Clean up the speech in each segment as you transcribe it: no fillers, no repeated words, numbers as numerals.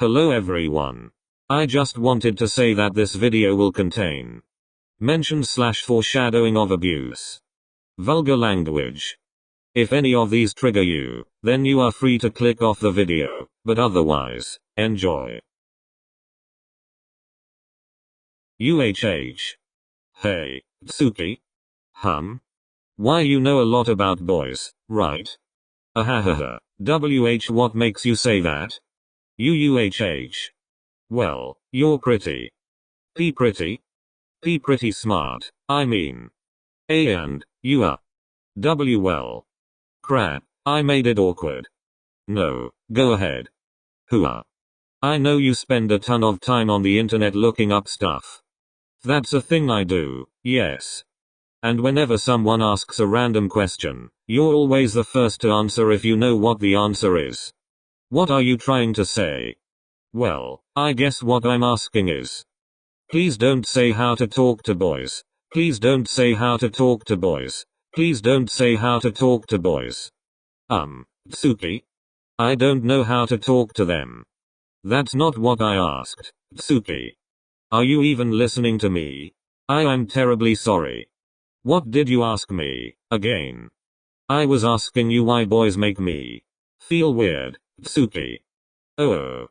Hello everyone. I just wanted to say that this video will contain mention/foreshadowing of abuse, vulgar language. If any of these trigger you, then you are free to click off the video, but otherwise, enjoy. UHH. Hey, Tsuki. Why you know a lot about boys, right? Ahahaha. WH, what makes you say that? UHH. Well, you're pretty. P pretty? P pretty smart, I mean. A and, you are. W well. Crap, I made it awkward. No, go ahead. Hooah. I know you spend a ton of time on the internet looking up stuff. That's a thing I do, yes. And whenever someone asks a random question, you're always the first to answer if you know what the answer is. What are you trying to say? Well, I guess what I'm asking is, please don't say how to talk to boys. Please don't say how to talk to boys. Please don't say how to talk to boys. Tsuki? I don't know how to talk to them. That's not what I asked, Tsuki. Are you even listening to me? I'm terribly sorry. What did you ask me, again? I was asking you why boys make me feel weird, Tsuki. Oh.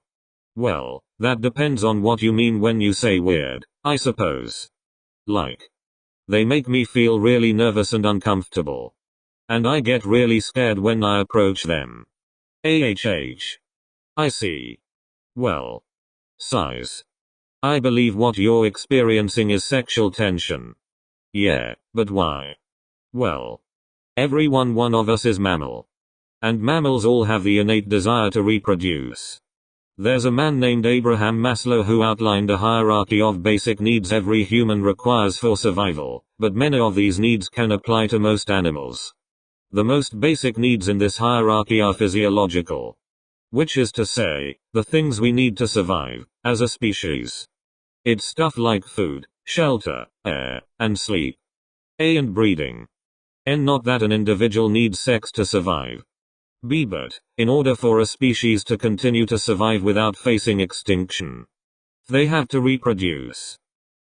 Well, that depends on what you mean when you say weird, I suppose. Like, they make me feel really nervous and uncomfortable. And I get really scared when I approach them. AHH. I see. Well. Size. I believe what you're experiencing is sexual tension. Yeah, but why? Well. One of us is mammal. And mammals all have the innate desire to reproduce. There's a man named Abraham Maslow who outlined a hierarchy of basic needs every human requires for survival, but many of these needs can apply to most animals. The most basic needs in this hierarchy are physiological. Which is to say, the things we need to survive, as a species. It's stuff like food, shelter, air, and sleep. A and breeding. N, not that an individual needs sex to survive. B, but, in order for a species to continue to survive without facing extinction, they have to reproduce.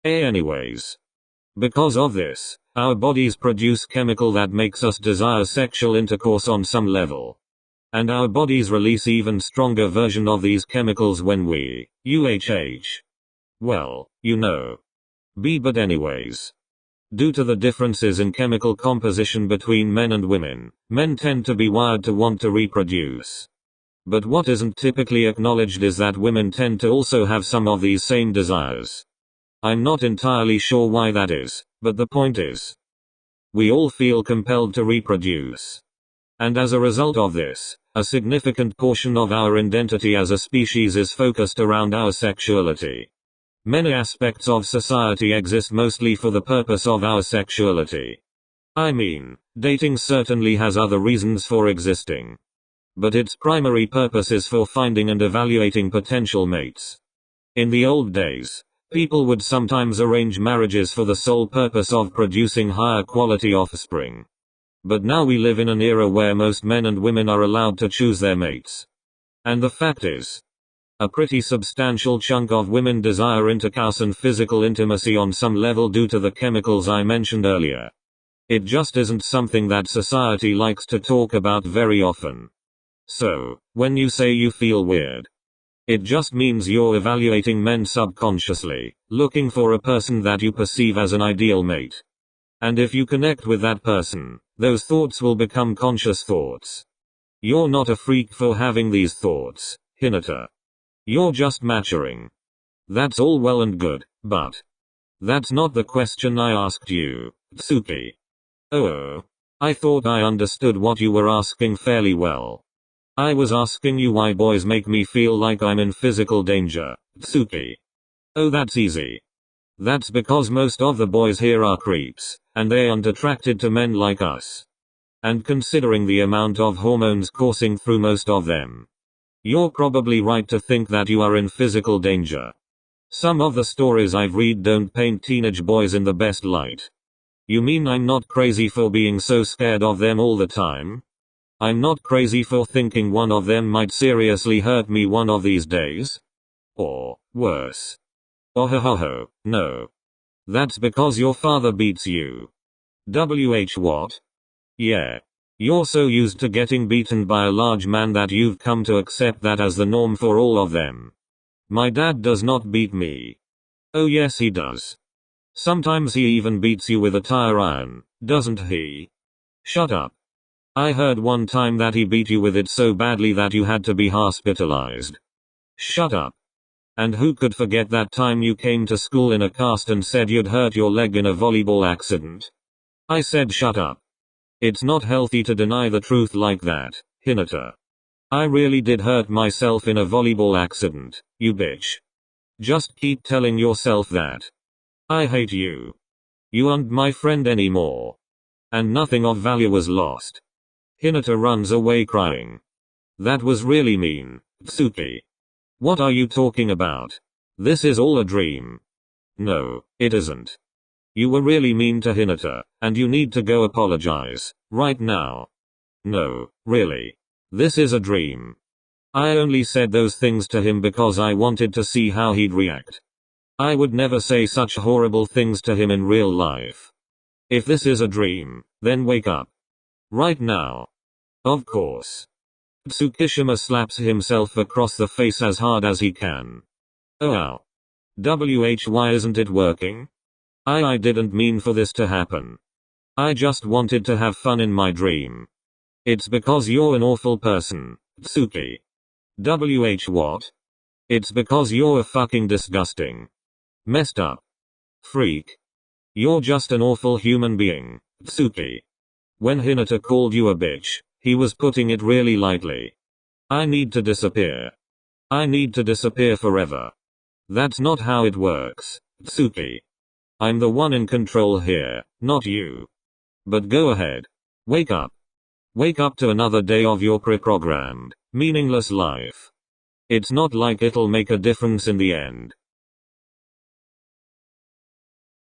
A anyways. Because of this, our bodies produce chemical that makes us desire sexual intercourse on some level. And our bodies release even stronger version of these chemicals when we, UHH. Well, you know. B, but anyways. Due to the differences in chemical composition between men and women, men tend to be wired to want to reproduce. But what isn't typically acknowledged is that women tend to also have some of these same desires. I'm not entirely sure why that is, but the point is, we all feel compelled to reproduce. And as a result of this, a significant portion of our identity as a species is focused around our sexuality. Many aspects of society exist mostly for the purpose of our sexuality. I mean, dating certainly has other reasons for existing. But its primary purpose is for finding and evaluating potential mates. In the old days, people would sometimes arrange marriages for the sole purpose of producing higher quality offspring. But now we live in an era where most men and women are allowed to choose their mates. And the fact is, a pretty substantial chunk of women desire intercourse and physical intimacy on some level due to the chemicals I mentioned earlier. It just isn't something that society likes to talk about very often. So, when you say you feel weird, it just means you're evaluating men subconsciously, looking for a person that you perceive as an ideal mate. And if you connect with that person, those thoughts will become conscious thoughts. You're not a freak for having these thoughts, Hinata. You're just maturing. That's all well and good, but that's not the question I asked you, Tsuki. Oh, I thought I understood what you were asking fairly well. I was asking you why boys make me feel like I'm in physical danger, Tsuki. Oh, that's easy. That's because most of the boys here are creeps, and they aren't attracted to men like us. And considering the amount of hormones coursing through most of them, you're probably right to think that you are in physical danger. Some of the stories I've read don't paint teenage boys in the best light. You mean I'm not crazy for being so scared of them all the time? I'm not crazy for thinking one of them might seriously hurt me one of these days? Or, worse. Oh ho ho ho, no. That's because your father beats you. What? Yeah. You're so used to getting beaten by a large man that you've come to accept that as the norm for all of them. My dad does not beat me. Oh yes he does. Sometimes he even beats you with a tire iron, doesn't he? Shut up. I heard one time that he beat you with it so badly that you had to be hospitalized. Shut up. And who could forget that time you came to school in a cast and said you'd hurt your leg in a volleyball accident? I said shut up. It's not healthy to deny the truth like that, Hinata. I really did hurt myself in a volleyball accident, you bitch. Just keep telling yourself that. I hate you. You aren't my friend anymore. And nothing of value was lost. Hinata runs away crying. That was really mean, Tsuki. What are you talking about? This is all a dream. No, it isn't. You were really mean to Hinata, and you need to go apologize, right now. No, really. This is a dream. I only said those things to him because I wanted to see how he'd react. I would never say such horrible things to him in real life. If this is a dream, then wake up. Right now. Of course. Tsukishima slaps himself across the face as hard as he can. Oh ow. Why isn't it working? I didn't mean for this to happen. I just wanted to have fun in my dream. It's because you're an awful person, Tsuki. What? It's because you're a fucking disgusting, messed up freak. You're just an awful human being, Tsuki. When Hinata called you a bitch, he was putting it really lightly. I need to disappear. I need to disappear forever. That's not how it works, Tsuki. I'm the one in control here, not you. But go ahead. Wake up. Wake up to another day of your pre-programmed, meaningless life. It's not like it'll make a difference in the end.